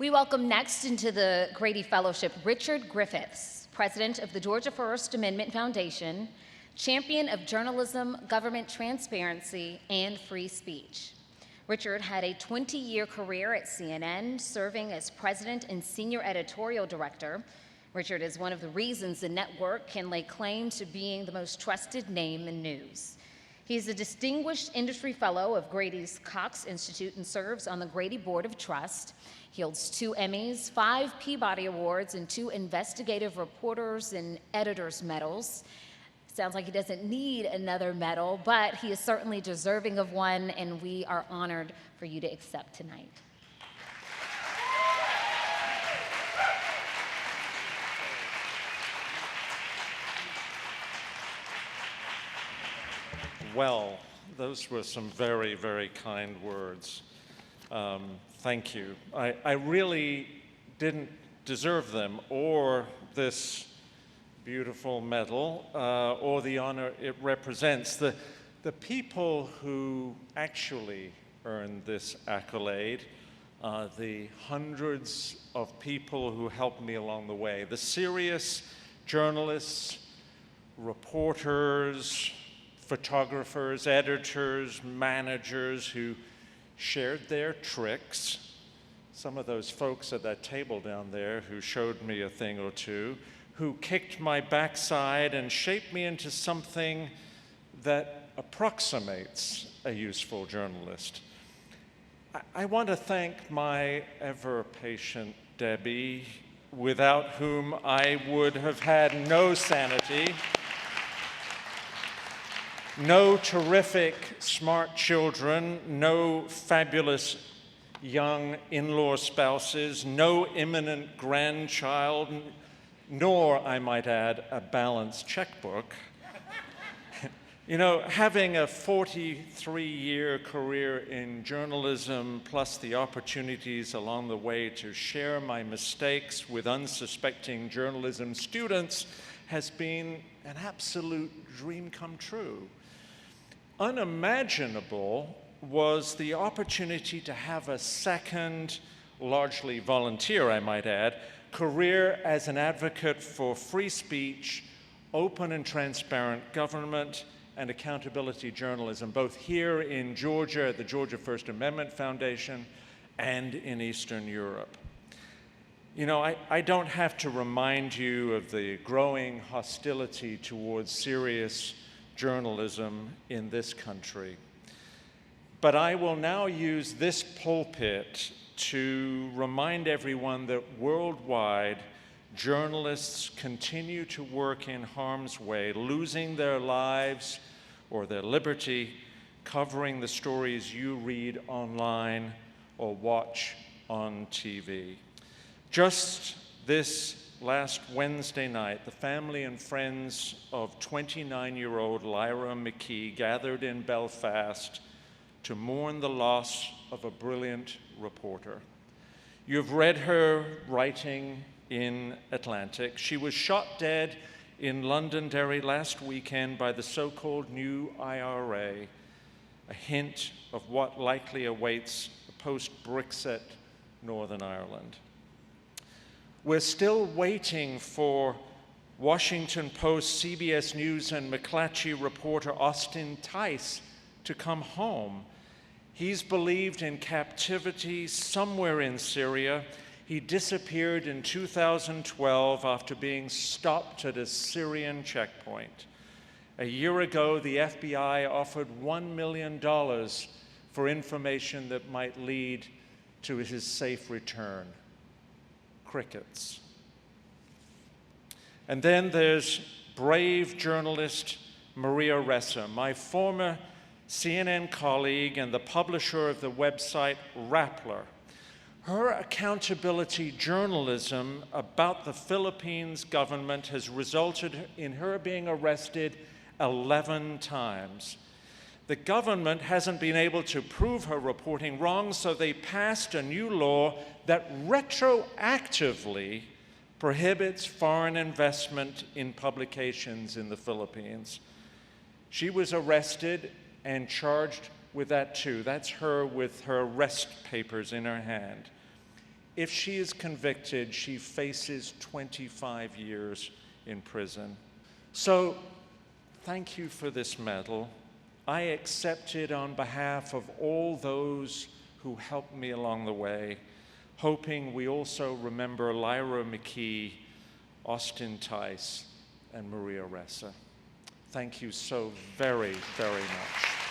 We welcome next into the Grady Fellowship Richard Griffiths, president of the Georgia First Amendment Foundation, champion of journalism, government transparency, and free speech. Richard had a 20-year career at CNN, serving as president and senior editorial director. Richard is one of the reasons the network can lay claim to being the most trusted name in news. He is a distinguished industry fellow of Grady's Cox Institute and serves on the Grady Board of Trust. He holds 2 Emmys, 5 Peabody Awards, and 2 Investigative Reporters and Editors Medals. Sounds like he doesn't need another medal, but he is certainly deserving of one, and we are honored for you to accept tonight. Well, those were some very, very kind words. Thank you. I really didn't deserve them, or this beautiful medal, or the honor it represents. The people who actually earned this accolade are the hundreds of people who helped me along the way. The serious journalists, reporters, photographers, editors, managers who shared their tricks. Some of those folks at that table down there who showed me a thing or two, who kicked my backside and shaped me into something that approximates a useful journalist. I want to thank my ever-patient Debbie, without whom I would have had no sanity, no terrific, smart children, no fabulous young in-law spouses, no imminent grandchild, nor, I might add, a balanced checkbook. You know, having a 43-year career in journalism, plus the opportunities along the way to share my mistakes with unsuspecting journalism students, has been an absolute dream come true. Unimaginable was the opportunity to have a second, largely volunteer, I might add, career as an advocate for free speech, open and transparent government, and accountability journalism, both here in Georgia at the Georgia First Amendment Foundation and in Eastern Europe. You know, I don't have to remind you of the growing hostility towards serious journalism in this country. But I will now use this pulpit to remind everyone that worldwide, journalists continue to work in harm's way, losing their lives or their liberty, covering the stories you read online or watch on TV. Just this last Wednesday night, the family and friends of 29-year-old Lyra McKee gathered in Belfast to mourn the loss of a brilliant reporter. You've read her writing in Atlantic. She was shot dead in Londonderry last weekend by the so-called new IRA, a hint of what likely awaits a post-Brexit Northern Ireland. We're still waiting for Washington Post, CBS News, and McClatchy reporter Austin Tice to come home. He's believed in captivity somewhere in Syria. He disappeared in 2012 after being stopped at a Syrian checkpoint. A year ago, the FBI offered $1 million for information that might lead to his safe return. Crickets. And then there's brave journalist Maria Ressa, my former CNN colleague and the publisher of the website Rappler. Her accountability journalism about the Philippines government has resulted in her being arrested 11 times. The government hasn't been able to prove her reporting wrong, so they passed a new law that retroactively prohibits foreign investment in publications in the Philippines. She was arrested and charged with that too. That's her with her arrest papers in her hand. If she is convicted, she faces 25 years in prison. So, thank you for this medal. I accept it on behalf of all those who helped me along the way, hoping we also remember Lyra McKee, Austin Tice, and Maria Ressa. Thank you so very, very much.